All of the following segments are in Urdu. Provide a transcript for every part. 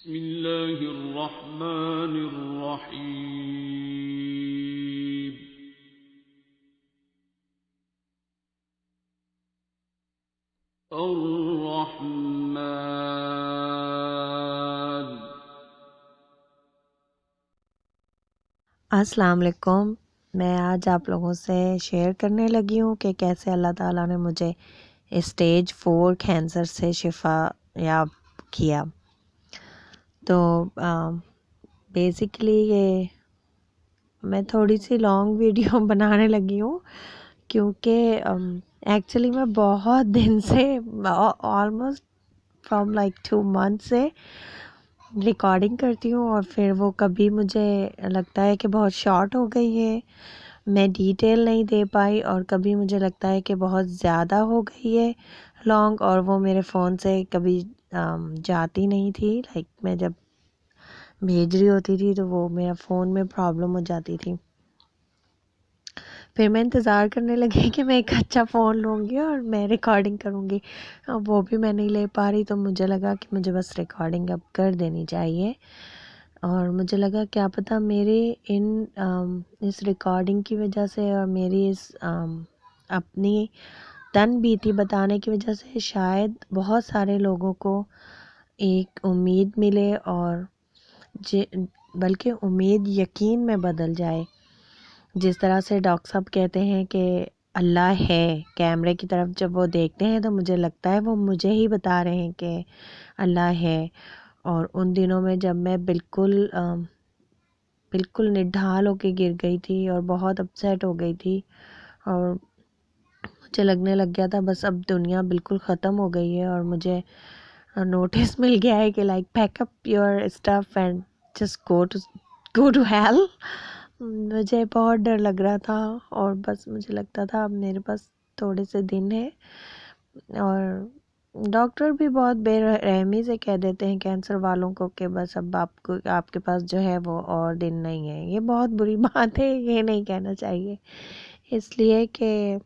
بسم اللہ الرحمن الرحیم الرحمن۔ السلام علیکم۔ میں آج آپ لوگوں سے شیئر کرنے لگی ہوں کہ کیسے اللہ تعالیٰ نے مجھے اسٹیج 4 کینسر سے شفا یاب کیا۔ تو بیسیکلی یہ میں تھوڑی سی لانگ ویڈیو بنانے لگی ہوں کیونکہ ایکچولی میں بہت دن سے آلموسٹ فرام لائک 2 months سے ریکارڈنگ کرتی ہوں، اور پھر وہ کبھی مجھے لگتا ہے کہ بہت شارٹ ہو گئی ہے، میں ڈیٹیل نہیں دے پائی، اور کبھی مجھے لگتا ہے کہ بہت زیادہ ہو گئی ہے لانگ، اور وہ میرے فون سے کبھی جاتی نہیں تھی، لائک میں جب بھیج رہی ہوتی تھی تو وہ میرا فون میں پرابلم ہو جاتی تھی۔ پھر میں انتظار کرنے لگی کہ میں ایک اچھا فون لوں گی اور میں ریکارڈنگ کروں گی، اب وہ بھی میں نہیں لے پا رہی، تو مجھے لگا کہ مجھے بس ریکارڈنگ اب کر دینی چاہیے، اور مجھے لگا کیا پتہ میرے اس ریکارڈنگ کی وجہ سے اور میری اس اپنی تن بیتی بتانے کی وجہ سے شاید بہت سارے لوگوں کو ایک امید ملے، اور بلکہ امید یقین میں بدل جائے۔ جس طرح سے ڈاکٹر صاحب کہتے ہیں کہ اللہ ہے، کیمرے کی طرف جب وہ دیکھتے ہیں تو مجھے لگتا ہے وہ مجھے ہی بتا رہے ہیں کہ اللہ ہے۔ اور ان دنوں میں جب میں بالکل نڈھال ہو کے گر گئی تھی اور بہت اپسیٹ ہو گئی تھی، اور مجھے لگنے لگ گیا تھا بس اب دنیا بالکل ختم ہو گئی ہے، اور مجھے نوٹس مل گیا ہے کہ like pack up your stuff and just go to hell. مجھے بہت ڈر لگ رہا تھا، اور بس مجھے لگتا تھا اب میرے پاس تھوڑے سے دن ہیں، اور ڈاکٹر بھی بہت بے رحمی سے کہہ دیتے ہیں کینسر والوں کو کہ بس اب آپ کے پاس جو ہے وہ اور دن نہیں ہے۔ یہ بہت بری بات ہے، یہ نہیں کہنا چاہیے، اس لیے کہ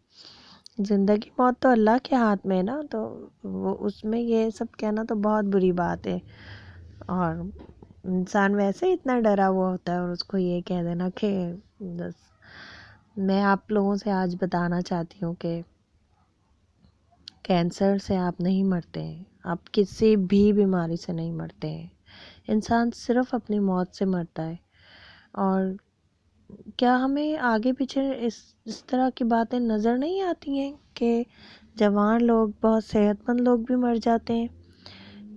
زندگی موت تو اللہ کے ہاتھ میں ہے نا، تو وہ اس میں یہ سب کہنا تو بہت بری بات ہے، اور انسان ویسے ہی اتنا ڈرا ہوا ہوتا ہے، اور اس کو یہ کہہ دینا کہ بس۔ میں آپ لوگوں سے آج بتانا چاہتی ہوں کہ کینسر سے آپ نہیں مرتے ہیں، آپ کسی بھی بیماری سے نہیں مرتے ہیں، انسان صرف اپنی موت سے مرتا ہے۔ اور کیا ہمیں آگے پیچھے اس طرح کی باتیں نظر نہیں آتی ہیں کہ جوان لوگ، بہت صحت مند لوگ بھی مر جاتے ہیں؟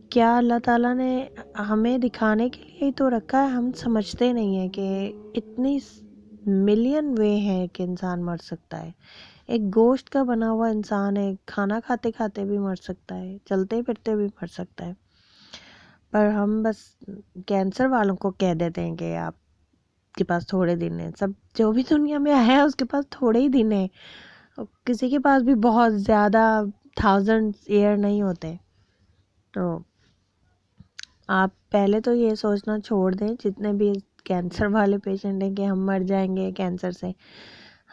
کیا اللہ تعالیٰ نے ہمیں دکھانے کے لیے ہی تو رکھا ہے؟ ہم سمجھتے نہیں ہیں کہ اتنی ملین وے ہے کہ انسان مر سکتا ہے۔ ایک گوشت کا بنا ہوا انسان ہے، کھانا کھاتے کھاتے بھی مر سکتا ہے، چلتے پھرتے بھی مر سکتا ہے، پر ہم بس کینسر والوں کو کہہ دیتے ہیں کہ آپ کے پاس تھوڑے دن ہیں۔ سب جو بھی دنیا میں آیا ہے اس کے پاس تھوڑے ہی دن ہیں، کسی کے پاس بھی بہت زیادہ 1000 ایئر نہیں ہوتے۔ تو آپ پہلے تو یہ سوچنا چھوڑ دیں، جتنے بھی کینسر والے پیشنٹ ہیں، کہ ہم مر جائیں گے کینسر سے۔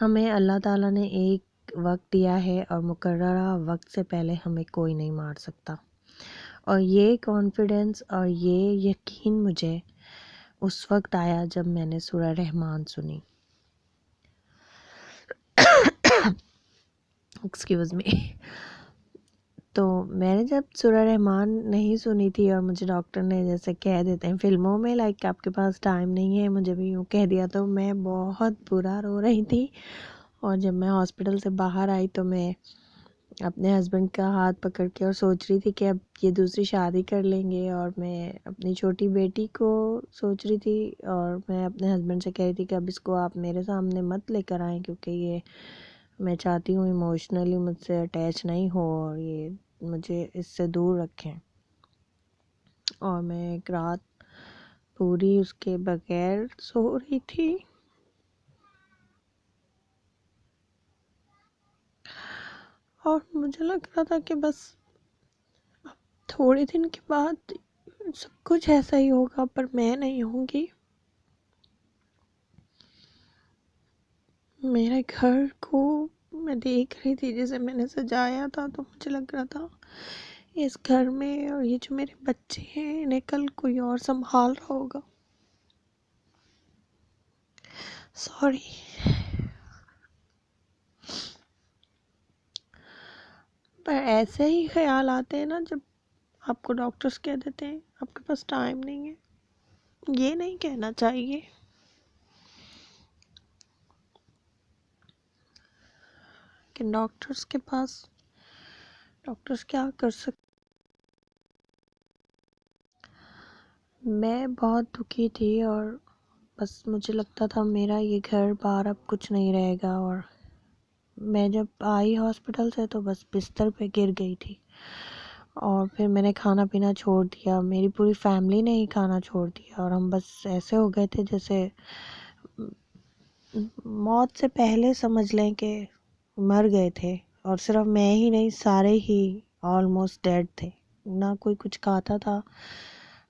ہمیں اللہ تعالیٰ نے ایک وقت دیا ہے، اور مقررہ وقت سے پہلے ہمیں کوئی نہیں مار سکتا، اور یہ کانفیڈنس اور یہ یقین مجھے اس وقت آیا جب میں نے سورہ رحمان سنی۔ Excuse me. تو میں نے جب سورہ رحمان نہیں سنی تھی، اور مجھے ڈاکٹر نے جیسے کہہ دیتے ہیں فلموں میں لائک آپ کے پاس ٹائم نہیں ہے، مجھے بھی یوں کہہ دیا، تو میں بہت برا رو رہی تھی، اور جب میں ہاسپٹل سے باہر آئی تو میں اپنے ہسبینڈ کا ہاتھ پکڑ کے اور سوچ رہی تھی کہ اب یہ دوسری شادی کر لیں گے، اور میں اپنی چھوٹی بیٹی کو سوچ رہی تھی، اور میں اپنے ہسبینڈ سے کہہ رہی تھی کہ اب اس کو آپ میرے سامنے مت لے کر آئیں، کیونکہ یہ میں چاہتی ہوں ایموشنلی مجھ سے اٹیچ نہیں ہو، اور یہ مجھے اس سے دور رکھیں۔ اور میں ایک رات پوری اس کے بغیر سو رہی تھی، اور مجھے لگ رہا تھا کہ بس تھوڑے دن کے بعد سب کچھ ایسا ہی ہوگا، پر میں نہیں ہوں گی۔ میرے گھر کو میں دیکھ رہی تھی جسے میں نے سجایا تھا، تو مجھے لگ رہا تھا اس گھر میں، اور یہ جو میرے بچے ہیں انہیں کل کوئی اور سنبھال رہا ہوگا. سوری. پر ایسے ہی خیال آتے ہیں نا جب آپ کو ڈاکٹرز کہہ دیتے ہیں آپ کے پاس ٹائم نہیں ہے. یہ نہیں کہنا چاہیے کہ ڈاکٹرز کیا کر سکتے. میں بہت دکھی تھی اور بس مجھے لگتا تھا میرا یہ گھر بار اب کچھ نہیں رہے گا. اور میں جب آئی ہاسپٹل سے تو بس بستر پہ گر گئی تھی، اور پھر میں نے کھانا پینا چھوڑ دیا. میری پوری فیملی نے ہی کھانا چھوڑ دیا، اور ہم بس ایسے ہو گئے تھے جیسے موت سے پہلے سمجھ لیں کہ مر گئے تھے. اور صرف میں ہی نہیں، سارے ہی آلموسٹ ڈیڈ تھے. نہ کوئی کچھ کھاتا تھا،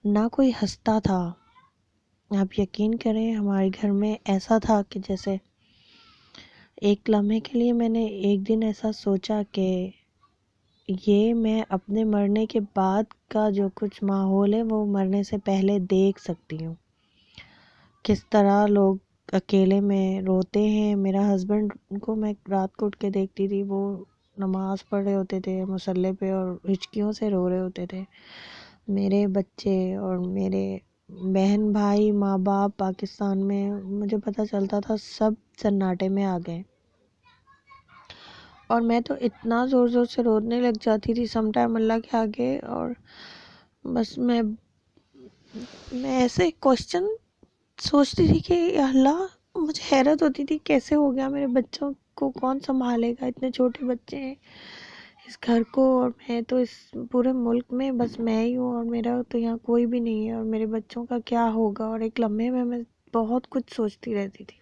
نہ کوئی ہنستا تھا. آپ یقین کریں ہمارے گھر میں ایسا تھا کہ جیسے ایک لمحے کے لیے میں نے ایک دن ایسا سوچا کہ یہ میں اپنے مرنے کے بعد کا جو کچھ ماحول ہے وہ مرنے سے پہلے دیکھ سکتی ہوں. کس طرح لوگ اکیلے میں روتے ہیں. میرا ہسبینڈ کو میں رات کو اٹھ کے دیکھتی تھی، وہ نماز پڑھ رہے ہوتے تھے مصلی پہ اور ہچکیوں سے رو رہے ہوتے تھے. میرے بچے اور میرے بہن بھائی ماں باپ پاکستان میں، مجھے پتہ چلتا تھا سب سناٹے میں آ گئے. اور میں تو اتنا زور زور سے رونے لگ جاتی تھی سم ٹائم اللہ کے آگے. اور بس میں ایسے کوشچن سوچتی تھی کہ یا اللہ، مجھے حیرت ہوتی تھی کیسے ہو گیا، میرے بچوں کو کون سنبھالے گا، اتنے چھوٹے بچے ہیں اس گھر کو. اور میں تو اس پورے ملک میں بس میں ہی ہوں، اور میرا تو یہاں کوئی بھی نہیں ہے، اور میرے بچوں کا کیا ہوگا. اور ایک لمحے میں بہت کچھ سوچتی رہتی تھی.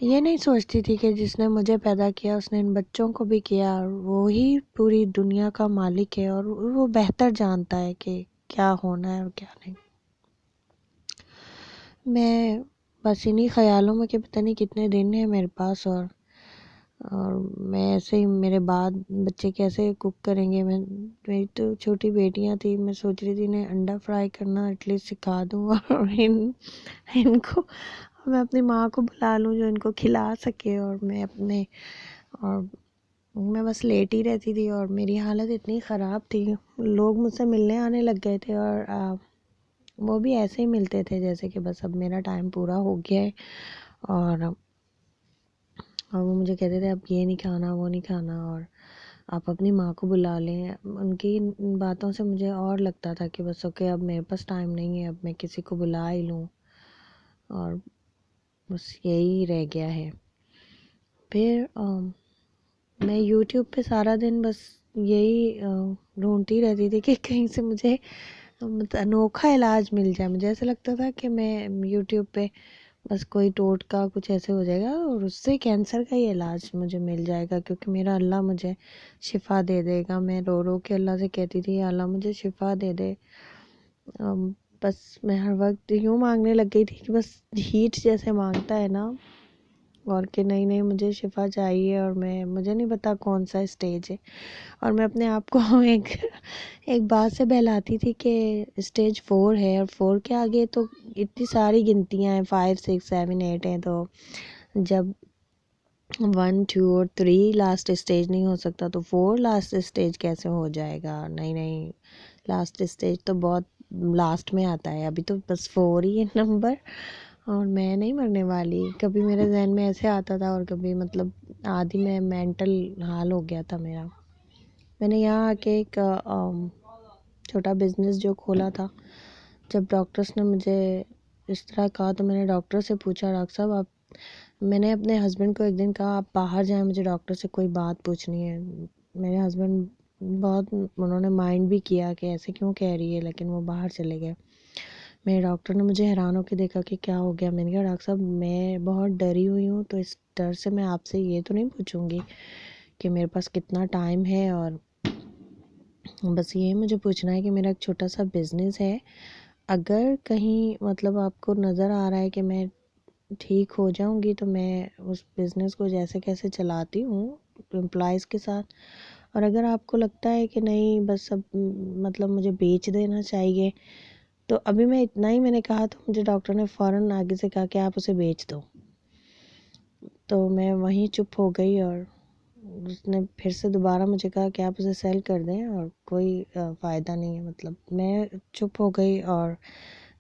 یہ نہیں سوچتی تھی کہ جس نے مجھے پیدا کیا اس نے ان بچوں کو بھی کیا، اور وہی پوری دنیا کا مالک ہے، اور وہ بہتر جانتا ہے کہ کیا ہونا ہے اور کیا نہیں. میں بس انہی خیالوں میں کہ پتہ نہیں کتنے دن ہیں میرے پاس، اور میں ایسے ہی میرے بعد بچے کیسے کوک کریں گے. میری تو چھوٹی بیٹیاں تھیں، میں سوچ رہی تھی انہیں انڈا فرائی کرنا ایٹ لیسٹ سکھا دوں، اور ان کو میں اپنی ماں کو بلا لوں جو ان کو کھلا سکے. اور میں بس لیٹی رہتی تھی، اور میری حالت اتنی خراب تھی. لوگ مجھ سے ملنے آنے لگ گئے تھے، اور وہ بھی ایسے ہی ملتے تھے جیسے کہ بس اب میرا ٹائم پورا ہو گیا ہے. اور وہ مجھے کہتے تھے اب یہ نہیں کھانا، وہ نہیں کھانا، اور آپ اپنی ماں کو بلا لیں. ان کی باتوں سے مجھے اور لگتا تھا کہ بس اوکے اب میرے پاس ٹائم نہیں ہے، اب میں کسی کو بلا ہی لوں. اور بس یہی رہ گیا ہے. پھر میں یوٹیوب پہ سارا دن بس یہی ڈھونڈتی رہتی تھی کہ کہیں سے مجھے انوکھا علاج مل جائے. مجھے ایسا لگتا تھا کہ میں یوٹیوب پہ بس کوئی ٹوٹکا کچھ ایسے ہو جائے گا اور اس سے کینسر کا ہی علاج مجھے مل جائے گا، کیونکہ میرا اللہ مجھے شفا دے دے گا. میں رو رو کے اللہ سے کہتی تھی یا اللہ مجھے شفا دے دے. بس میں ہر وقت یوں مانگنے لگ گئی تھی کہ بس ہیٹ جیسے مانگتا ہے نا، اور کہ نہیں مجھے شفا چاہیے. اور مجھے نہیں پتا کون سا اسٹیج ہے، اور میں اپنے آپ کو ایک بات سے بہلاتی تھی کہ اسٹیج 4 ہے، اور 4 کے آگے تو اتنی ساری گنتیاں ہیں، 5 6 7 8 ہیں. تو جب 1 2 اور 3 لاسٹ اسٹیج نہیں ہو سکتا تو 4 لاسٹ اسٹیج کیسے ہو جائے گا. نہیں لاسٹ اسٹیج تو بہت لاسٹ میں آتا ہے، ابھی تو بس 4 ہی ہے نمبر. اور میں نہیں مرنے والی. کبھی میرے ذہن میں ایسے آتا تھا، اور کبھی مطلب آدھی میں مینٹل حال ہو گیا تھا میرا. میں نے یہاں آ کے ایک چھوٹا بزنس جو کھولا تھا. جب ڈاکٹرس نے مجھے اس طرح کہا تو میں نے ڈاکٹر سے پوچھا ڈاکٹر صاحب میں نے اپنے ہسبینڈ کو ایک دن کہا آپ باہر جائیں، مجھے ڈاکٹر سے کوئی بات پوچھنی ہے. میرے ہسبینڈ بہت انہوں نے مائنڈ بھی کیا کہ ایسے کیوں کہہ رہی ہے، لیکن وہ باہر چلے گئے. میرے ڈاکٹر نے مجھے حیران ہو کے دیکھا کہ کیا ہو گیا. میں نے کہا ڈاکٹر صاحب میں بہت ڈری ہوئی ہوں، تو اس ڈر سے میں آپ سے یہ تو نہیں پوچھوں گی کہ میرے پاس کتنا ٹائم ہے، اور بس یہ مجھے پوچھنا ہے کہ میرا ایک چھوٹا سا بزنس ہے، اگر کہیں مطلب آپ کو نظر آ رہا ہے کہ میں ٹھیک ہو جاؤں گی تو میں اس بزنس کو جیسے کیسے چلاتی ہوں امپلائیز کے ساتھ، اور اگر آپ کو لگتا ہے کہ نہیں بس اب مطلب مجھے بیچ دینا چاہیے، تو ابھی میں اتنا ہی میں نے کہا تو مجھے ڈاکٹر نے فوراً آگے سے کہا کہ آپ اسے بیچ دو. تو میں وہیں چپ ہو گئی، اور اس نے پھر سے دوبارہ مجھے کہا کہ آپ اسے سیل کر دیں اور کوئی فائدہ نہیں ہے. مطلب میں چپ ہو گئی اور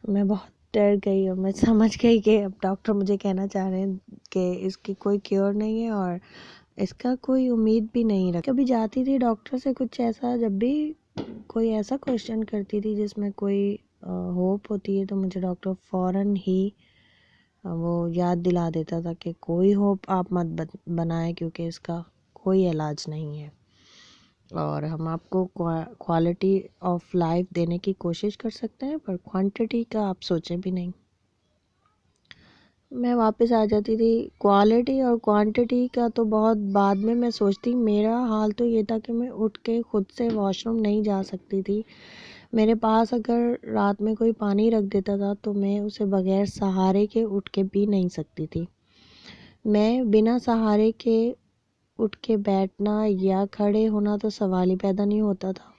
میں بہت ڈر گئی، اور میں سمجھ گئی کہ اب ڈاکٹر مجھے کہنا چاہ رہے ہیں کہ اس کی کوئی کیور نہیں ہے اور اس کا کوئی امید بھی نہیں رکھ. کبھی جاتی تھی ڈاکٹر سے کچھ ایسا، جب بھی کوئی ایسا کویشچن کرتی تھی جس میں کوئی ہوپ ہوتی ہے، تو مجھے ڈاکٹر فوراً ہی وہ یاد دلا دیتا تھا کہ کوئی ہوپ آپ مت بنائیں، کیونکہ اس کا کوئی علاج نہیں ہے، اور ہم آپ کو کوالٹی آف لائف دینے کی کوشش کر سکتے ہیں، پر کوانٹٹی کا آپ سوچیں بھی نہیں. میں واپس آ جاتی تھی. کوالٹی اور کوانٹٹی کا تو بہت بعد میں سوچتی. میرا حال تو یہ تھا کہ میں اٹھ کے خود سے واش روم نہیں جا سکتی تھی. میرے پاس اگر رات میں کوئی پانی رکھ دیتا تھا تو میں اسے بغیر سہارے کے اٹھ کے پی نہیں سکتی تھی. میں بنا سہارے کے اٹھ کے بیٹھنا یا کھڑے ہونا تو سوال ہی پیدا نہیں ہوتا تھا.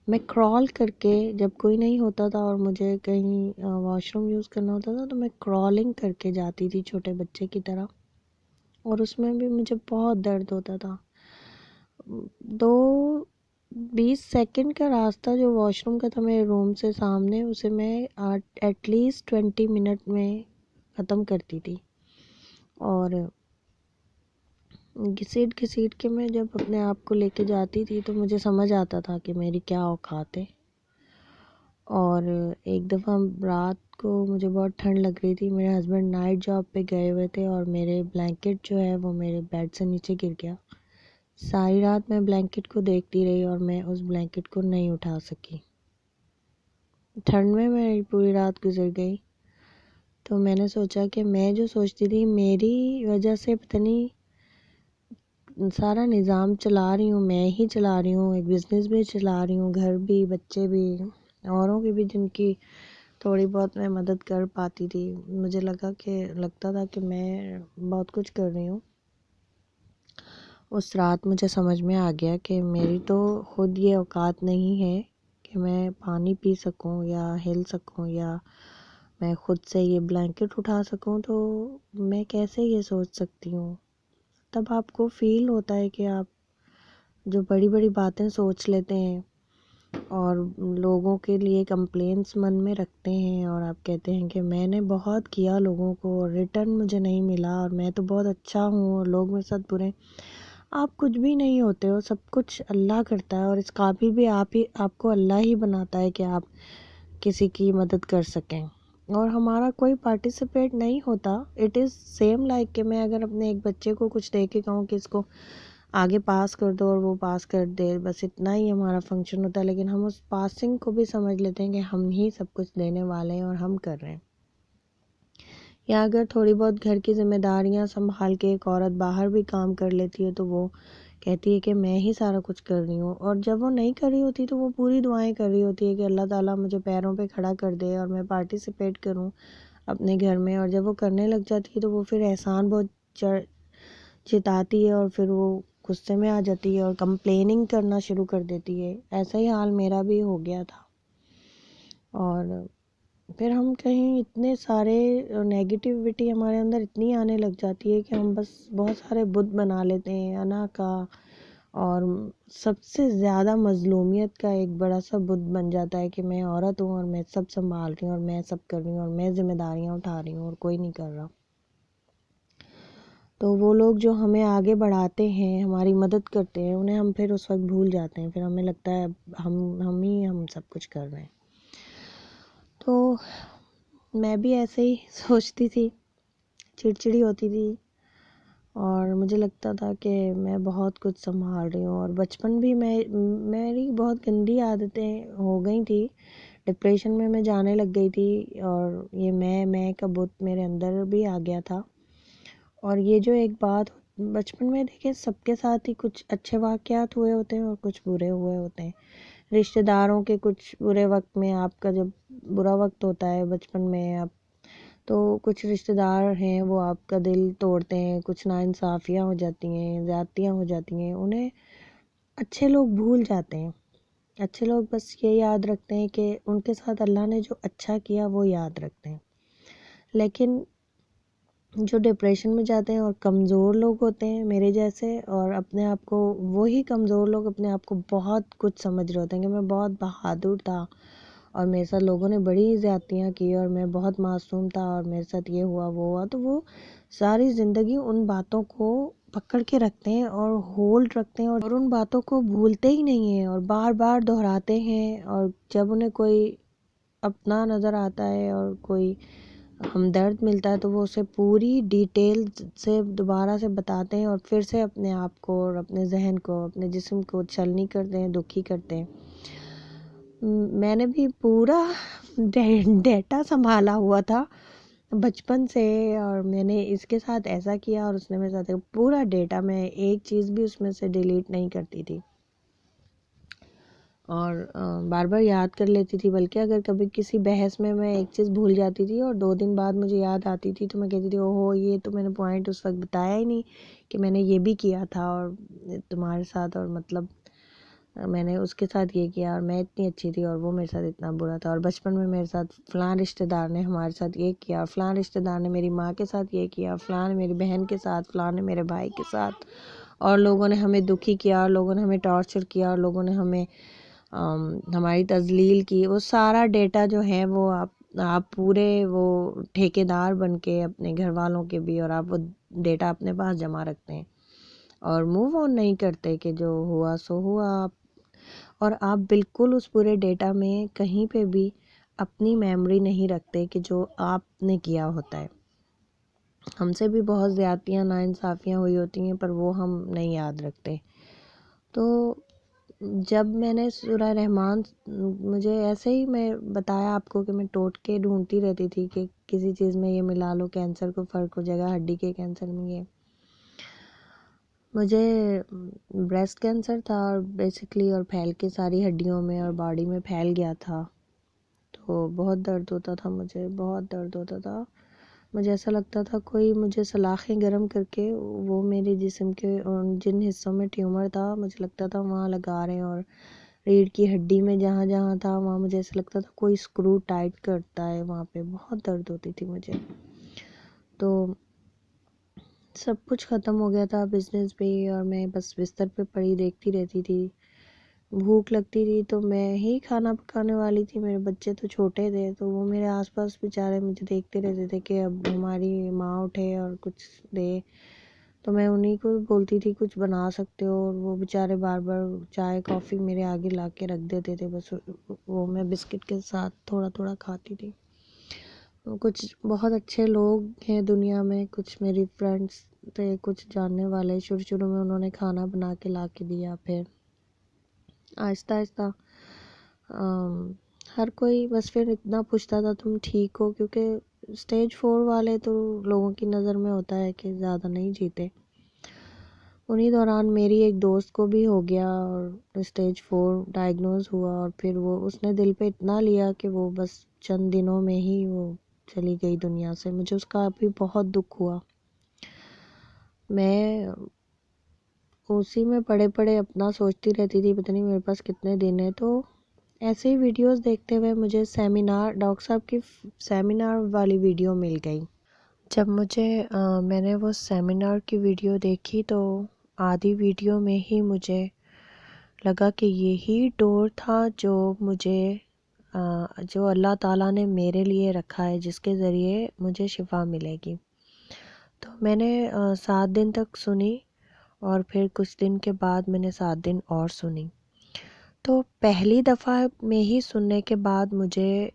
میں کرال کر کے، جب کوئی نہیں ہوتا تھا اور مجھے کہیں واش روم یوز کرنا ہوتا تھا تو میں کرالنگ کر کے جاتی تھی چھوٹے بچے کی طرح، اور اس میں بھی مجھے بہت درد ہوتا تھا. 20 سیکنڈ کا راستہ جو واش روم کا تھا میرے روم سے سامنے، اسے میں ایٹ لیسٹ 20 منٹ میں ختم کرتی تھی. اور گھسیٹ کے میں جب اپنے آپ کو لے کے جاتی تھی تو مجھے سمجھ آتا تھا کہ میری کیا اوقات ہے. اور ایک دفعہ رات کو مجھے بہت ٹھنڈ لگ رہی تھی. میرے ہسبینڈ نائٹ جاب پہ گئے ہوئے تھے اور میرے بلینکٹ جو ہے وہ میرے بیڈ سے نیچے گر گیا. ساری رات میں بلینکٹ کو دیکھتی رہی اور میں اس بلینکٹ کو نہیں اٹھا سکی. ٹھنڈ میں میری پوری رات گزر گئی. تو میں نے سوچا کہ میں جو سوچتی تھی میری وجہ سے پتہ نہیں سارا نظام چلا رہی ہوں، میں ہی چلا رہی ہوں، ایک بزنس بھی چلا رہی ہوں، گھر بھی، بچے بھی، اوروں کی بھی جن کی تھوڑی بہت میں مدد کر پاتی تھی. مجھے لگتا تھا کہ میں بہت کچھ کر رہی ہوں. اس رات مجھے سمجھ میں آ گیا کہ میری تو خود یہ اوقات نہیں ہے کہ میں پانی پی سکوں یا ہل سکوں یا میں خود سے یہ بلینکٹ اٹھا سکوں. تو میں کیسے یہ سوچ سکتی ہوں؟ تب آپ کو فیل ہوتا ہے کہ آپ جو بڑی بڑی باتیں سوچ لیتے ہیں اور لوگوں کے لیے کمپلینس من میں رکھتے ہیں، اور آپ کہتے ہیں کہ میں نے بہت کیا لوگوں کو اور ریٹرن مجھے نہیں ملا، اور میں تو بہت اچھا ہوں اور لوگ میرے ساتھ برے. آپ کچھ بھی نہیں ہوتے ہو، سب کچھ اللہ کرتا ہے، اور اس قابل بھی آپ کو اللہ ہی بناتا ہے کہ آپ کسی کی مدد کر سکیں. اور ہمارا کوئی پارٹیسپیٹ نہیں ہوتا. اٹ از سیم لائک کہ میں اگر اپنے ایک بچے کو کچھ دے کے کہوں کہ اس کو آگے پاس کر دو اور وہ پاس کر دے، بس اتنا ہی ہمارا فنکشن ہوتا ہے. لیکن ہم اس پاسنگ کو بھی سمجھ لیتے ہیں کہ ہم ہی سب کچھ دینے والے ہیں اور ہم کر رہے ہیں. یا اگر تھوڑی بہت گھر کی ذمہ داریاں سنبھال کے ایک عورت باہر بھی کام کر لیتی ہے تو وہ کہتی ہے کہ میں ہی سارا کچھ کر رہی ہوں، اور جب وہ نہیں کر رہی ہوتی تو وہ پوری دعائیں کر رہی ہوتی ہے کہ اللہ تعالیٰ مجھے پیروں پہ کھڑا کر دے اور میں پارٹیسپیٹ کروں اپنے گھر میں. اور جب وہ کرنے لگ جاتی ہے تو وہ پھر احسان بہت جتاتی ہے اور پھر وہ غصے میں آ جاتی ہے اور کمپلیننگ کرنا شروع کر دیتی ہے. ایسا ہی حال میرا بھی ہو گیا تھا. اور پھر ہم کہیں اتنے سارے نیگیٹیوٹی ہمارے اندر اتنی آنے لگ جاتی ہے کہ ہم بس بہت سارے بت بنا لیتے ہیں انا کا، اور سب سے زیادہ مظلومیت کا ایک بڑا سا بت بن جاتا ہے کہ میں عورت ہوں اور میں سب سنبھال رہی ہوں اور میں سب کر رہی ہوں اور میں ذمہ داریاں اٹھا رہی ہوں اور کوئی نہیں کر رہا. تو وہ لوگ جو ہمیں آگے بڑھاتے ہیں، ہماری مدد کرتے ہیں، انہیں ہم پھر اس وقت بھول جاتے ہیں. پھر ہمیں لگتا ہے ہم سب کچھ کر رہے ہیں. تو میں بھی ایسے ہی سوچتی تھی، چڑچڑی ہوتی تھی، اور مجھے لگتا تھا کہ میں بہت کچھ سنبھال رہی ہوں. اور بچپن بھی میری بہت گندی عادتیں ہو گئی تھی. ڈپریشن میں جانے لگ گئی تھی، اور یہ میں کا بت میرے اندر بھی آ گیا تھا. اور یہ جو ایک بات بچپن میں دیکھیں سب کے ساتھ ہی کچھ اچھے واقعات ہوئے ہوتے ہیں اور کچھ برے ہوئے ہوتے ہیں. رشتہ داروں کے کچھ برے وقت میں، آپ کا جب برا وقت ہوتا ہے بچپن میں، آپ تو کچھ رشتہ دار ہیں وہ آپ کا دل توڑتے ہیں، کچھ ناانصافیاں ہو جاتی ہیں، زیادتیاں ہو جاتی ہیں. انہیں اچھے لوگ بھول جاتے ہیں، اچھے لوگ بس یہ یاد رکھتے ہیں کہ ان کے ساتھ اللہ نے جو اچھا کیا وہ یاد رکھتے ہیں، لیکن جو ڈپریشن میں جاتے ہیں اور کمزور لوگ ہوتے ہیں میرے جیسے، اور اپنے آپ کو، وہی کمزور لوگ اپنے آپ کو بہت کچھ سمجھ رہے ہوتے ہیں کہ میں بہت بہادر تھا اور میرے ساتھ لوگوں نے بڑی زیادتیاں کی اور میں بہت معصوم تھا اور میرے ساتھ یہ ہوا وہ ہوا، تو وہ ساری زندگی ان باتوں کو پکڑ کے رکھتے ہیں اور ہولڈ رکھتے ہیں اور ان باتوں کو بھولتے ہی نہیں ہیں اور بار بار دہراتے ہیں، اور جب انہیں کوئی اپنا نظر آتا ہے اور کوئی ہمدرد ملتا ہے تو وہ اسے پوری ڈیٹیل سے دوبارہ سے بتاتے ہیں اور پھر سے اپنے آپ کو اور اپنے ذہن کو، اپنے جسم کو چھلنی کرتے ہیں، دکھی کرتے ہیں۔ میں نے بھی پورا ڈیٹا سنبھالا ہوا تھا بچپن سے، اور میں نے اس کے ساتھ ایسا کیا اور اس نے میرے ساتھ پورا ڈیٹا، میں ایک چیز بھی اس میں سے ڈیلیٹ نہیں کرتی تھی اور بار بار یاد کر لیتی تھی، بلکہ اگر کبھی کسی بحث میں ایک چیز بھول جاتی تھی اور 2 دن بعد مجھے یاد آتی تھی تو میں کہتی تھی اوہو یہ تو میں نے پوائنٹ اس وقت بتایا ہی نہیں کہ میں نے یہ بھی کیا تھا اور تمہارے ساتھ، اور مطلب میں نے اس کے ساتھ یہ کیا اور میں اتنی اچھی تھی اور وہ میرے ساتھ اتنا برا تھا، اور بچپن میں میرے ساتھ فلاں رشتہ دار نے ہمارے ساتھ یہ کیا اور فلاں رشتہ دار نے میری ماں کے ساتھ یہ کیا، فلاں نے میری بہن کے ساتھ، فلاں نے میرے بھائی کے ساتھ، اور لوگوں نے ہمیں دکھی کیا اور لوگوں نے ہمیں ٹارچر کیا اور لوگوں نے ہمیں ہماری تذلیل کی۔ وہ سارا ڈیٹا جو ہے وہ آپ پورے وہ ٹھیکیدار بن کے اپنے گھر والوں کے بھی، اور آپ وہ ڈیٹا اپنے پاس جمع رکھتے ہیں اور موو آن نہیں کرتے کہ جو ہوا سو ہوا، اور آپ بالکل اس پورے ڈیٹا میں کہیں پہ بھی اپنی میموری نہیں رکھتے کہ جو آپ نے کیا ہوتا ہے۔ ہم سے بھی بہت زیادتیاں ناانصافیاں ہوئی ہوتی ہیں پر وہ ہم نہیں یاد رکھتے۔ تو جب میں نے سورہ رحمان، مجھے ایسے ہی میں بتایا آپ کو کہ میں ٹوٹکے ڈھونڈتی رہتی تھی کہ کسی چیز میں یہ ملا لو کینسر کو فرق ہو جائے گا، ہڈی کے کینسر میں یہ، مجھے بریسٹ کینسر تھا اور بیسکلی اور پھیل کے ساری ہڈیوں میں اور باڈی میں پھیل گیا تھا، تو بہت درد ہوتا تھا، مجھے بہت درد ہوتا تھا، مجھے ایسا لگتا تھا کوئی مجھے سلاخیں گرم کر کے وہ میرے جسم کے جن حصوں میں ٹیومر تھا مجھے لگتا تھا وہاں لگا رہے ہیں، اور ریڑھ کی ہڈی میں جہاں جہاں تھا وہاں مجھے ایسا لگتا تھا کوئی اسکرو ٹائٹ کرتا ہے، وہاں پہ بہت درد ہوتی تھی مجھے۔ تو سب کچھ ختم ہو گیا تھا، بزنس بھی، اور میں بس بستر پہ پڑی دیکھتی رہتی تھی، بھوک لگتی تھی تو میں ہی کھانا پکانے والی تھی، میرے بچے تو چھوٹے تھے تو وہ میرے آس پاس بیچارے مجھے دیکھتے رہتے تھے کہ اب ہماری ماں اٹھے اور کچھ دے، تو میں انہیں کو بولتی تھی کچھ بنا سکتے ہو، اور وہ بیچارے بار بار چائے کافی میرے آگے لا کے رکھ دیتے تھے، بس وہ میں بسکٹ کے ساتھ تھوڑا تھوڑا کھاتی تھی۔ کچھ بہت اچھے لوگ ہیں دنیا میں، کچھ میری فرینڈس تھے، کچھ جاننے والے، شروع شروع میں انہوں نے کھانا بنا کے لا کے دیا، پھر آہستہ آہستہ ہر کوئی بس پھر اتنا پوچھتا تھا تم ٹھیک ہو، کیونکہ سٹیج 4 والے تو لوگوں کی نظر میں ہوتا ہے کہ زیادہ نہیں جیتے۔ انہی دوران میری ایک دوست کو بھی ہو گیا اور سٹیج 4 ڈائگنوز ہوا، اور پھر وہ اس نے دل پہ اتنا لیا کہ وہ بس چند دنوں میں ہی وہ چلی گئی دنیا سے۔ مجھے اس کا بھی بہت دکھ ہوا، میں اسی میں پڑے پڑے اپنا سوچتی رہتی تھی پتہ نہیں میرے پاس کتنے دن ہیں۔ تو ایسے ہی ویڈیوز دیکھتے ہوئے مجھے سیمینار، ڈاکٹر صاحب کی سیمینار والی ویڈیو مل گئی۔ جب میں نے وہ سیمینار کی ویڈیو دیکھی تو آدھی ویڈیو میں ہی مجھے لگا کہ یہی ڈور تھا جو اللہ تعالیٰ نے میرے لیے رکھا ہے، جس کے ذریعے مجھے شفا ملے گی۔ تو میں نے 7 دن تک سنی، اور پھر کچھ دن کے بعد میں نے 7 دن اور سنی۔ تو پہلی دفعہ میں ہی سننے کے بعد مجھے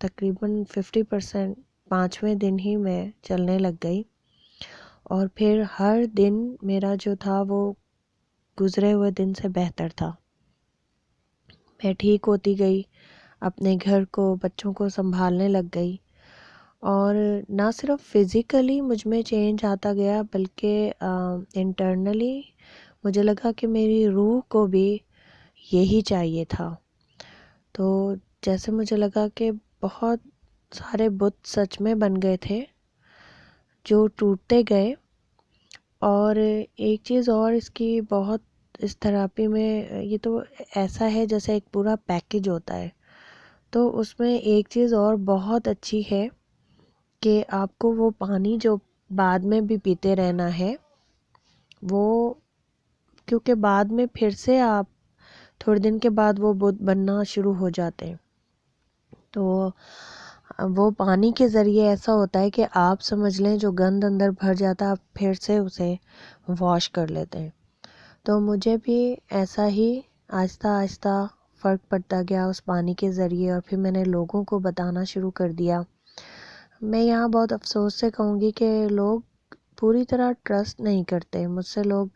تقریباً 50% 5ویں دن ہی میں چلنے لگ گئی، اور پھر ہر دن میرا جو تھا وہ گزرے ہوئے دن سے بہتر تھا۔ میں ٹھیک ہوتی گئی، اپنے گھر کو، بچوں کو سنبھالنے لگ گئی، اور نہ صرف فزیکلی مجھ میں چینج آتا گیا بلکہ انٹرنلی مجھے لگا کہ میری روح کو بھی یہی چاہیے تھا۔ تو جیسے مجھے لگا کہ بہت سارے بت سچ میں بن گئے تھے جو ٹوٹتے گئے، اور ایک چیز اور اس کی بہت، اس تھراپی میں یہ تو ایسا ہے جیسے ایک پورا پیکج ہوتا ہے، تو اس میں ایک چیز اور بہت اچھی ہے کہ آپ کو وہ پانی جو بعد میں بھی پیتے رہنا ہے، وہ کیونکہ بعد میں پھر سے آپ تھوڑے دن کے بعد وہ بت بننا شروع ہو جاتے ہیں، تو وہ پانی کے ذریعے ایسا ہوتا ہے کہ آپ سمجھ لیں جو گند اندر بھر جاتا ہے آپ پھر سے اسے واش کر لیتے ہیں۔ تو مجھے بھی ایسا ہی آہستہ آہستہ فرق پڑتا گیا اس پانی کے ذریعے، اور پھر میں نے لوگوں کو بتانا شروع کر دیا۔ میں یہاں بہت افسوس سے کہوں گی کہ لوگ پوری طرح ٹرسٹ نہیں کرتے مجھ سے، لوگ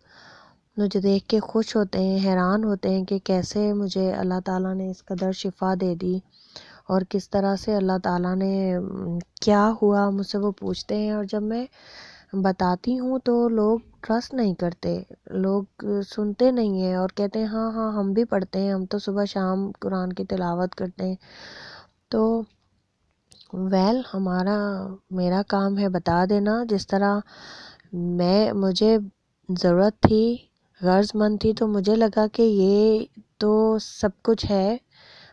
مجھے دیکھ کے خوش ہوتے ہیں، حیران ہوتے ہیں کہ کیسے مجھے اللہ تعالیٰ نے اس قدر شفا دے دی، اور کس طرح سے اللہ تعالیٰ نے کیا ہوا مجھ سے وہ پوچھتے ہیں، اور جب میں بتاتی ہوں تو لوگ ٹرسٹ نہیں کرتے، لوگ سنتے نہیں ہیں اور کہتے ہیں ہاں ہاں ہم بھی پڑھتے ہیں، ہم تو صبح شام قرآن کی تلاوت کرتے ہیں۔ تو میرا کام ہے بتا دینا، جس طرح مجھے ضرورت تھی، غرض مند تھی، تو مجھے لگا کہ یہ تو سب کچھ ہے،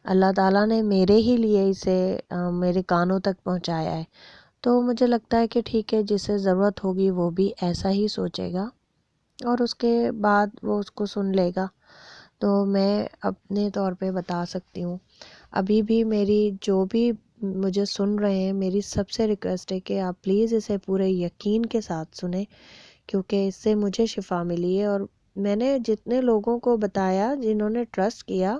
اللہ تعالیٰ نے میرے ہی لیے اسے میرے کانوں تک پہنچایا ہے، تو مجھے لگتا ہے کہ ٹھیک ہے، جسے ضرورت ہوگی وہ بھی ایسا ہی سوچے گا اور اس کے بعد وہ اس کو سن لے گا۔ تو میں اپنے طور پہ بتا سکتی ہوں، ابھی بھی میری جو بھی مجھے سن رہے ہیں، میری سب سے ریکویسٹ ہے کہ آپ پلیز اسے پورے یقین کے ساتھ سنیں، کیونکہ اس سے مجھے شفا ملی ہے، اور میں نے جتنے لوگوں کو بتایا جنہوں نے ٹرسٹ کیا،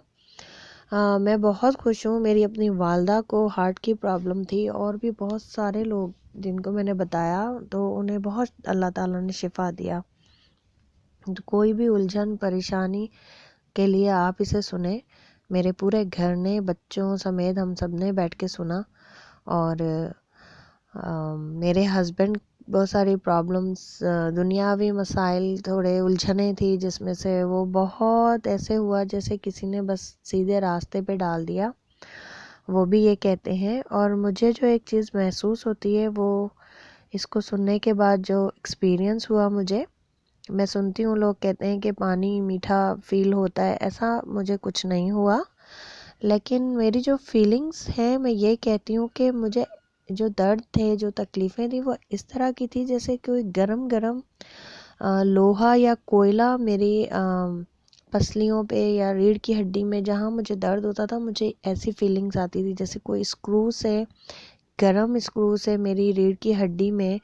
میں بہت خوش ہوں۔ میری اپنی والدہ کو ہارٹ کی پرابلم تھی، اور بھی بہت سارے لوگ جن کو میں نے بتایا تو انہیں بہت اللہ تعالیٰ نے شفا دیا۔ تو کوئی بھی الجھن پریشانی کے لیے آپ اسے سنیں، میرے پورے گھر نے بچوں سمیت ہم سب نے بیٹھ کے سنا، اور میرے ہسبینڈ بہت ساری پرابلمس، دنیاوی مسائل، تھوڑے الجھنیں تھی، جس میں سے وہ بہت ایسے ہوا جیسے کسی نے بس سیدھے راستے پہ ڈال دیا، وہ بھی یہ کہتے ہیں۔ اور مجھے جو ایک چیز محسوس ہوتی ہے وہ اس کو سننے کے بعد جو ایکسپیرینس ہوا مجھے، میں سنتی ہوں لوگ کہتے ہیں کہ پانی میٹھا فیل ہوتا ہے، ایسا مجھے کچھ نہیں ہوا، لیکن میری جو فیلنگز ہیں میں یہ کہتی ہوں کہ مجھے جو درد تھے، جو تکلیفیں تھیں، وہ اس طرح کی تھی جیسے کوئی گرم گرم لوہا یا کوئلہ میری پسلیوں پہ یا ریڑھ کی ہڈی میں جہاں مجھے درد ہوتا تھا، مجھے ایسی فیلنگز آتی تھی جیسے کوئی گرم اسکرو سے میری ریڑھ کی ہڈی میں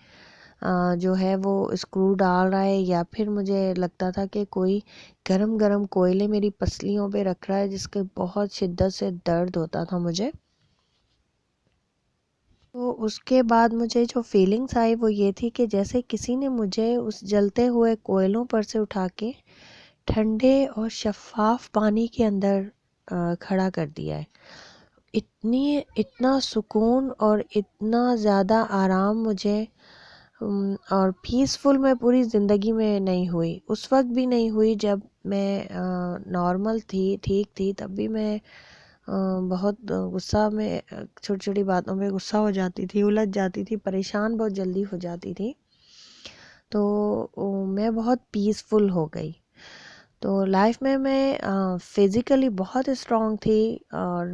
جو ہے وہ اسکرو ڈال رہا ہے، یا پھر مجھے لگتا تھا کہ کوئی گرم گرم کوئلے میری پسلیوں پہ رکھ رہا ہے، جس کے بہت شدت سے درد ہوتا تھا مجھے۔ تو اس کے بعد مجھے جو فیلنگس آئی وہ یہ تھی کہ جیسے کسی نے مجھے اس جلتے ہوئے کوئلوں پر سے اٹھا کے ٹھنڈے اور شفاف پانی کے اندر کھڑا کر دیا ہے۔ اتنا سکون اور اتنا زیادہ آرام مجھے اور پیسفل میں پوری زندگی میں نہیں ہوئی، اس وقت بھی نہیں ہوئی جب میں نارمل تھی، ٹھیک تھی، تب بھی میں بہت غصہ میں چھوٹی چھوٹی باتوں پہ غصہ ہو جاتی تھی، الجھ جاتی تھی، پریشان بہت جلدی ہو جاتی تھی، تو میں بہت پیسفل ہو گئی۔ تو لائف میں فزیکلی بہت اسٹرانگ تھی، اور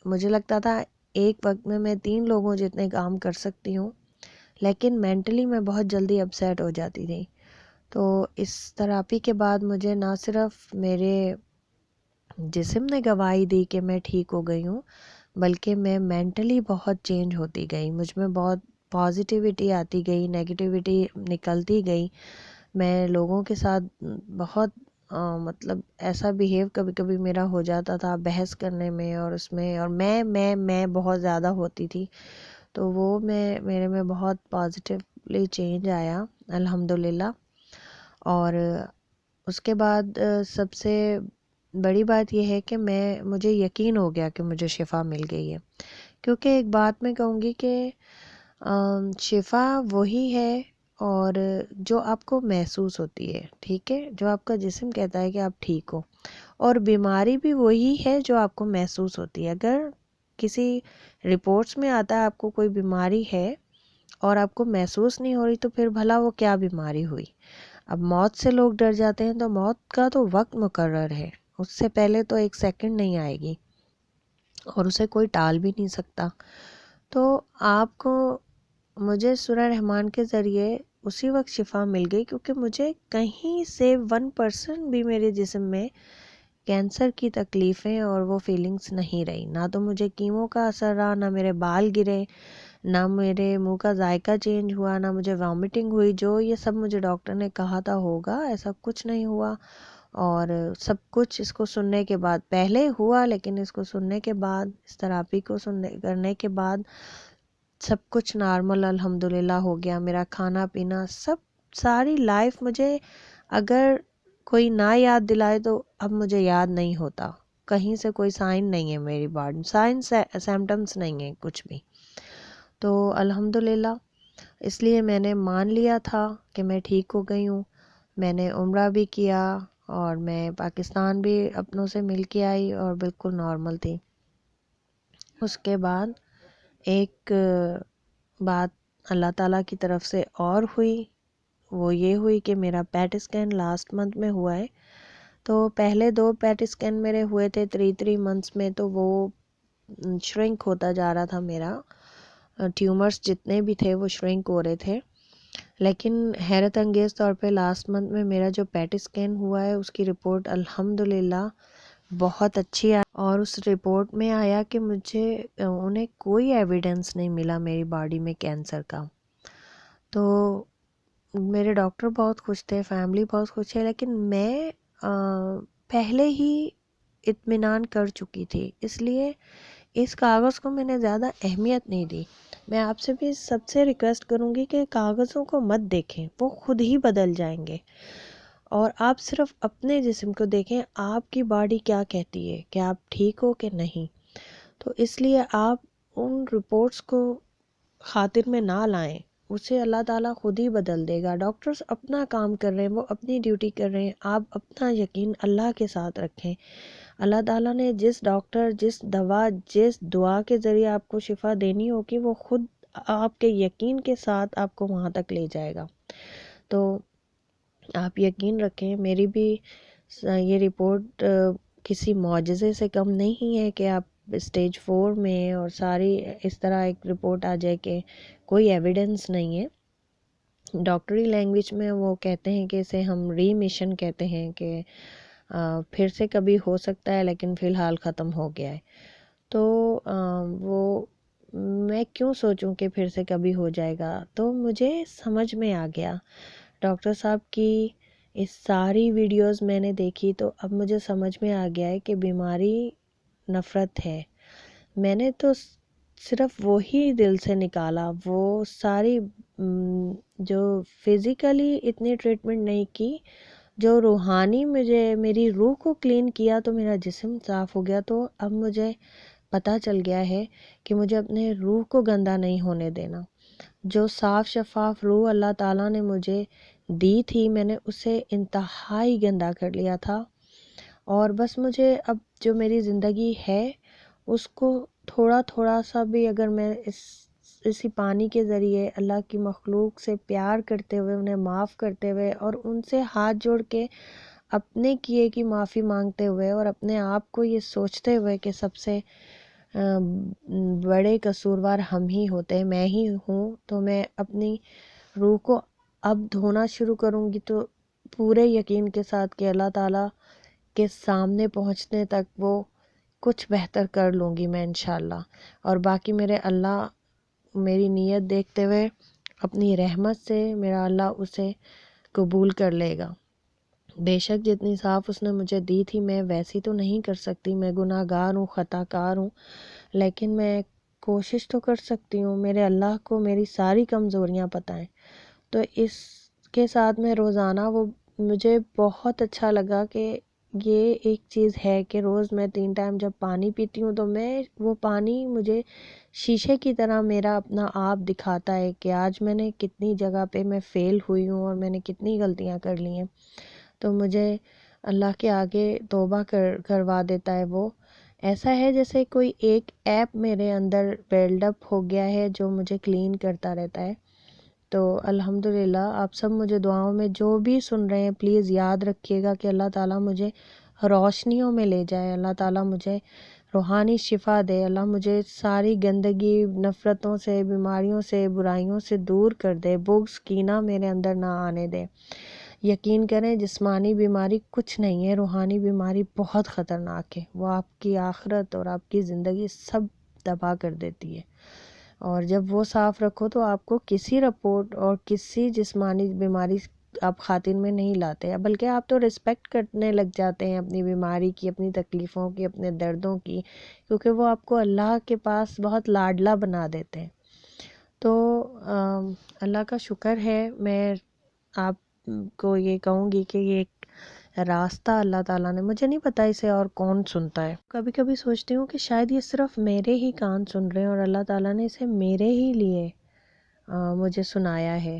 مجھے لگتا تھا ایک وقت میں 3 لوگوں جتنے کام کر سکتی ہوں، لیکن مینٹلی میں بہت جلدی اپسیٹ ہو جاتی تھی۔ تو اس تھراپی کے بعد مجھے نہ صرف میرے جسم نے گواہی دی کہ میں ٹھیک ہو گئی ہوں، بلکہ میں مینٹلی بہت چینج ہوتی گئی، مجھ میں بہت پازیٹیوٹی آتی گئی، نیگیٹیوٹی نکلتی گئی، میں لوگوں کے ساتھ بہت مطلب ایسا بیہیو کبھی کبھی میرا ہو جاتا تھا بحث کرنے میں، اور اس میں اور میں بہت زیادہ ہوتی تھی، تو وہ میرے میں بہت پازیٹیولی چینج آیا الحمدللہ۔ اور اس کے بعد سب سے بڑی بات یہ ہے کہ مجھے یقین ہو گیا کہ مجھے شفا مل گئی ہے، کیونکہ ایک بات میں کہوں گی کہ شفا وہی ہے اور جو آپ کو محسوس ہوتی ہے، ٹھیک ہے، جو آپ کا جسم کہتا ہے کہ آپ ٹھیک ہو، اور بیماری بھی وہی ہے جو آپ کو محسوس ہوتی ہے۔ اگر کسی رپورٹس میں آتا ہے آپ کو کوئی بیماری ہے اور آپ کو محسوس نہیں ہو رہی، تو پھر بھلا وہ کیا بیماری ہوئی؟ اب موت سے لوگ ڈر جاتے ہیں، تو موت کا تو وقت مقرر ہے، اس سے پہلے تو ایک سیکنڈ نہیں آئے گی اور اسے کوئی ٹال بھی نہیں سکتا۔ تو آپ کو مجھے سورہ رحمان کے ذریعے اسی وقت شفا مل گئی، کیونکہ مجھے کہیں سے 1% بھی میرے جسم میں کینسر کی تکلیفیں اور وہ فیلنگز نہیں رہی، نہ تو مجھے کیمو کا اثر رہا، نہ میرے بال گرے، نہ میرے منہ کا ذائقہ چینج ہوا، نہ مجھے وامٹنگ ہوئی۔ جو یہ سب مجھے ڈاکٹر نے کہا تھا ہوگا، ایسا کچھ نہیں ہوا۔ اور سب کچھ اس کو سننے کے بعد، پہلے ہوا لیکن اس کو سننے کے بعد، اس تھراپی کو کرنے کے بعد سب کچھ نارمل الحمدللہ ہو گیا۔ میرا کھانا پینا سب، ساری لائف، مجھے اگر کوئی نہ یاد دلائے تو اب مجھے یاد نہیں ہوتا، کہیں سے کوئی سائن نہیں ہے میری باڈی، سائن سمپٹمس نہیں ہیں کچھ بھی۔ تو الحمدللہ اس لیے میں نے مان لیا تھا کہ میں ٹھیک ہو گئی ہوں۔ میں نے عمرہ بھی کیا اور میں پاکستان بھی اپنوں سے مل کے آئی اور بالکل نارمل تھی۔ اس کے بعد ایک بات اللہ تعالیٰ کی طرف سے اور ہوئی، وہ یہ ہوئی کہ میرا پیٹ اسکین لاسٹ منتھ میں ہوا ہے۔ تو پہلے 2 پیٹ اسکین میرے ہوئے تھے 3 منتھس میں، تو وہ شرنک ہوتا جا رہا تھا، میرا ٹیومرز جتنے بھی تھے وہ شرنک ہو رہے تھے۔ لیکن حیرت انگیز طور پہ لاسٹ منتھ میں میرا جو پیٹ اسکین ہوا ہے اس کی رپورٹ الحمدللہ بہت اچھی آئی، اور اس رپورٹ میں آیا کہ مجھے انہیں کوئی ایویڈنس نہیں ملا میری باڈی میں کینسر کا۔ تو میرے ڈاکٹر بہت خوش تھے، فیملی بہت خوش ہے، لیکن میں پہلے ہی اطمینان کر چکی تھی، اس لیے اس کاغذ کو میں نے زیادہ اہمیت نہیں دی۔ میں آپ سے بھی سب سے ریکویسٹ کروں گی کہ کاغذوں کو مت دیکھیں، وہ خود ہی بدل جائیں گے، اور آپ صرف اپنے جسم کو دیکھیں، آپ کی باڈی کیا کہتی ہے کہ آپ ٹھیک ہو کہ نہیں۔ تو اس لیے آپ ان رپورٹس کو خاطر میں نہ لائیں، اسے اللہ تعالیٰ خود ہی بدل دے گا۔ ڈاکٹرز اپنا کام کر رہے ہیں، وہ اپنی ڈیوٹی کر رہے ہیں، آپ اپنا یقین اللہ کے ساتھ رکھیں۔ اللہ تعالیٰ نے جس ڈاکٹر، جس دوا، جس دعا کے ذریعے آپ کو شفا دینی ہوگی، وہ خود آپ کے یقین کے ساتھ آپ کو وہاں تک لے جائے گا۔ تو آپ یقین رکھیں، میری بھی یہ رپورٹ کسی معجزے سے کم نہیں ہے کہ آپ اسٹیج 4 میں اور ساری اس طرح ایک رپورٹ آ جائے کہ کوئی ایویڈنس نہیں ہے۔ ڈاکٹری لینگویج میں وہ کہتے ہیں کہ اسے ہم ریمیشن کہتے ہیں، کہ پھر سے کبھی ہو سکتا ہے لیکن فی الحال ختم ہو گیا ہے۔ تو وہ میں کیوں سوچوں کہ پھر سے کبھی ہو جائے گا۔ تو مجھے سمجھ میں آ گیا، ڈاکٹر صاحب کی اس ساری ویڈیوز میں نے دیکھی تو اب مجھے سمجھ میں آ گیا ہے کہ بیماری نفرت ہے۔ میں نے تو صرف وہی دل سے نکالا، وہ ساری جو فزیکلی اتنی ٹریٹمنٹ نہیں کی، جو روحانی مجھے میری روح کو کلین کیا تو میرا جسم صاف ہو گیا۔ تو اب مجھے پتہ چل گیا ہے کہ مجھے اپنے روح کو گندا نہیں ہونے دینا۔ جو صاف شفاف روح اللہ تعالیٰ نے مجھے دی تھی، میں نے اسے انتہائی گندا کر لیا تھا، اور بس مجھے اب جو میری زندگی ہے اس کو تھوڑا تھوڑا سا بھی، اگر میں اسی پانی کے ذریعے اللہ کی مخلوق سے پیار کرتے ہوئے، انہیں معاف کرتے ہوئے اور ان سے ہاتھ جوڑ کے اپنے کیے کی معافی مانگتے ہوئے اور اپنے آپ کو یہ سوچتے ہوئے کہ سب سے بڑے قصوروار ہم ہی ہوتے ہیں، میں ہی ہوں، تو میں اپنی روح کو اب دھونا شروع کروں گی، تو پورے یقین کے ساتھ کہ اللہ تعالیٰ کے سامنے پہنچنے تک وہ کچھ بہتر کر لوں گی میں انشاءاللہ۔ اور باقی میرے اللہ میری نیت دیکھتے ہوئے اپنی رحمت سے میرا اللہ اسے قبول کر لے گا۔ بے شک جتنی صاف اس نے مجھے دی تھی میں ویسی تو نہیں کر سکتی، میں گناہ گار ہوں، خطا کار ہوں، لیکن میں کوشش تو کر سکتی ہوں۔ میرے اللہ کو میری ساری کمزوریاں پتہ ہیں، تو اس کے ساتھ میں روزانہ، وہ مجھے بہت اچھا لگا کہ یہ ایک چیز ہے کہ روز میں 3 ٹائم جب پانی پیتی ہوں تو میں وہ پانی مجھے شیشے کی طرح میرا اپنا آپ دکھاتا ہے کہ آج میں نے کتنی جگہ پہ میں فیل ہوئی ہوں اور میں نے کتنی غلطیاں کر لی ہیں۔ تو مجھے اللہ کے آگے توبہ کروا دیتا ہے۔ وہ ایسا ہے جیسے کوئی ایک ایپ میرے اندر بیلڈ اپ ہو گیا ہے جو مجھے کلین کرتا رہتا ہے۔ تو الحمدللہ آپ سب مجھے دعاؤں میں جو بھی سن رہے ہیں پلیز یاد رکھیے گا کہ اللہ تعالیٰ مجھے روشنیوں میں لے جائے، اللہ تعالیٰ مجھے روحانی شفا دے، اللہ مجھے ساری گندگی، نفرتوں سے، بیماریوں سے، برائیوں سے دور کر دے، بغض، کینہ میرے اندر نہ آنے دے۔ یقین کریں جسمانی بیماری کچھ نہیں ہے، روحانی بیماری بہت خطرناک ہے، وہ آپ کی آخرت اور آپ کی زندگی سب تباہ کر دیتی ہے۔ اور جب وہ صاف رکھو تو آپ کو کسی رپورٹ اور کسی جسمانی بیماری آپ خاطر میں نہیں لاتے، بلکہ آپ تو رسپیکٹ کرنے لگ جاتے ہیں اپنی بیماری کی، اپنی تکلیفوں کی، اپنے دردوں کی، کیونکہ وہ آپ کو اللہ کے پاس بہت لاڈلا بنا دیتے ہیں۔ تو اللہ کا شکر ہے، میں آپ کو یہ کہوں گی کہ یہ ایک راستہ اللہ تعالیٰ نے، مجھے نہیں پتا اسے اور کون سنتا ہے، کبھی کبھی سوچتی ہوں کہ شاید یہ صرف میرے ہی کان سن رہے ہیں اور اللہ تعالیٰ نے اسے میرے ہی لیے مجھے سنایا ہے۔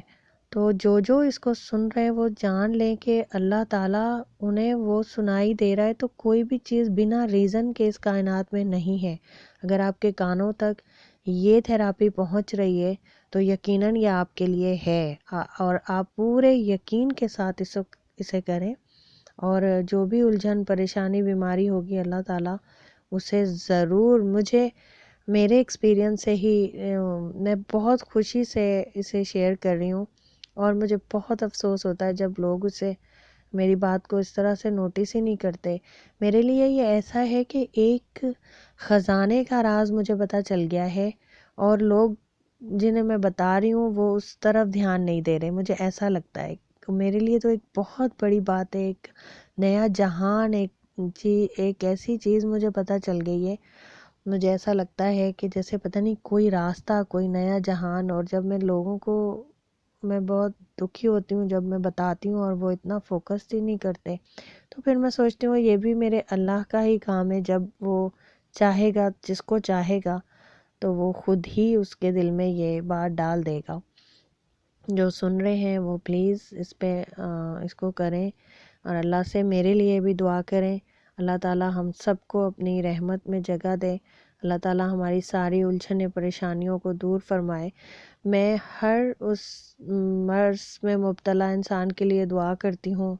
تو جو اس کو سن رہے ہیں وہ جان لیں کہ اللہ تعالیٰ انہیں وہ سنائی دے رہا ہے، تو کوئی بھی چیز بنا ریزن کے اس کائنات میں نہیں ہے۔ اگر آپ کے کانوں تک یہ تھراپی پہنچ رہی ہے تو یقیناً یہ آپ کے لیے ہے، اور آپ پورے یقین کے ساتھ اسے کریں، اور جو بھی الجھن، پریشانی، بیماری ہوگی اللہ تعالیٰ اسے ضرور، مجھے میرے ایکسپیرینس سے ہی میں بہت خوشی سے اسے شیئر کر رہی ہوں، اور مجھے بہت افسوس ہوتا ہے جب لوگ اسے، میری بات کو اس طرح سے نوٹس ہی نہیں کرتے۔ میرے لیے یہ ایسا ہے کہ ایک خزانے کا راز مجھے پتہ چل گیا ہے، اور لوگ جنہیں میں بتا رہی ہوں وہ اس طرف دھیان نہیں دے رہے، مجھے ایسا لگتا ہے۔ میرے لیے تو ایک بہت بڑی بات ہے، ایک نیا جہان، ایک ایسی چیز مجھے پتہ چل گئی ہے، مجھے ایسا لگتا ہے کہ جیسے پتہ نہیں کوئی راستہ، کوئی نیا جہان، اور جب میں لوگوں کو، میں بہت دکھی ہوتی ہوں جب میں بتاتی ہوں اور وہ اتنا فوکس ہی نہیں کرتے، تو پھر میں سوچتی ہوں یہ بھی میرے اللہ کا ہی کام ہے، جب وہ چاہے گا، جس کو چاہے گا تو وہ خود ہی اس کے دل میں یہ بات ڈال دے گا۔ جو سن رہے ہیں وہ پلیز اس پہ اس کو کریں، اور اللہ سے میرے لیے بھی دعا کریں، اللہ تعالیٰ ہم سب کو اپنی رحمت میں جگہ دے، اللہ تعالیٰ ہماری ساری الجھنیں، پریشانیوں کو دور فرمائے۔ میں ہر اس مرض میں مبتلا انسان کے لیے دعا کرتی ہوں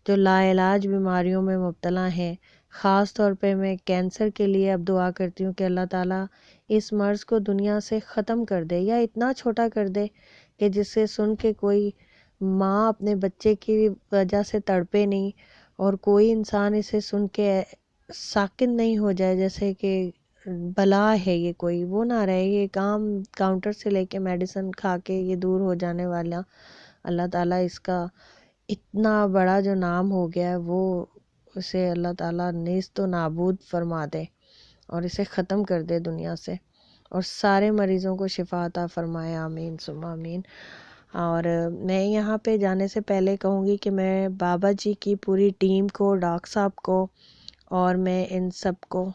جو لا علاج بیماریوں میں مبتلا ہیں، خاص طور پہ میں کینسر کے لیے اب دعا کرتی ہوں کہ اللہ تعالیٰ اس مرض کو دنیا سے ختم کر دے، یا اتنا چھوٹا کر دے کہ جسے سن کے کوئی ماں اپنے بچے کی وجہ سے تڑپے نہیں، اور کوئی انسان اسے سن کے ساکت نہیں ہو جائے جیسے کہ بلا ہے یہ، کوئی وہ نہ رہے، یہ کام کاؤنٹر سے لے کے میڈیسن کھا کے یہ دور ہو جانے والا، اللہ تعالیٰ اس کا اتنا بڑا جو نام ہو گیا ہے وہ اسے اللہ تعالیٰ نیست و نابود فرما دے اور اسے ختم کر دے دنیا سے، اور سارے مریضوں کو شفا عطا فرمائے، آمین ثم آمین۔ اور میں یہاں پہ جانے سے پہلے کہوں گی کہ میں بابا جی کی پوری ٹیم کو، ڈاکٹر صاحب کو، اور میں ان سب کو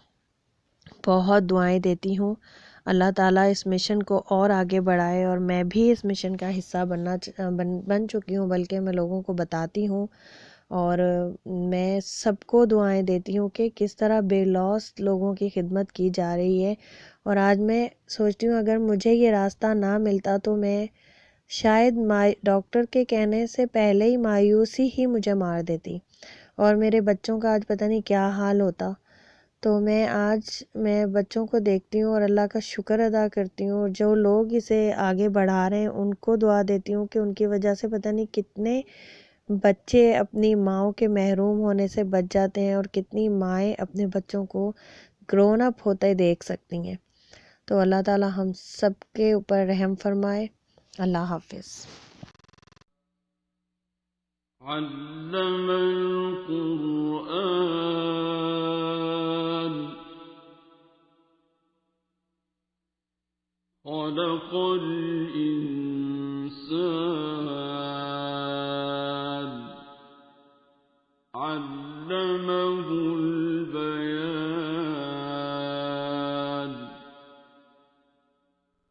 بہت دعائیں دیتی ہوں، اللہ تعالیٰ اس مشن کو اور آگے بڑھائے، اور میں بھی اس مشن کا حصہ بن چکی ہوں، بلکہ میں لوگوں کو بتاتی ہوں، اور میں سب کو دعائیں دیتی ہوں کہ کس طرح بے لوث لوگوں کی خدمت کی جا رہی ہے۔ اور آج میں سوچتی ہوں اگر مجھے یہ راستہ نہ ملتا تو میں شاید ڈاکٹر کے کہنے سے پہلے ہی مایوسی ہی مجھے مار دیتی، اور میرے بچوں کا آج پتہ نہیں کیا حال ہوتا۔ تو میں بچوں کو دیکھتی ہوں اور اللہ کا شکر ادا کرتی ہوں، اور جو لوگ اسے آگے بڑھا رہے ہیں ان کو دعا دیتی ہوں کہ ان کی وجہ سے پتہ نہیں کتنے بچے اپنی ماؤں کے محروم ہونے سے بچ جاتے ہیں، اور کتنی مائیں اپنے بچوں کو گرون اپ ہوتے دیکھ سکتی ہیں۔ تو اللہ تعالیٰ ہم سب کے اوپر رحم فرمائے۔ اللہ حافظ۔ علم القرآن خلق الإنسان علمه البيان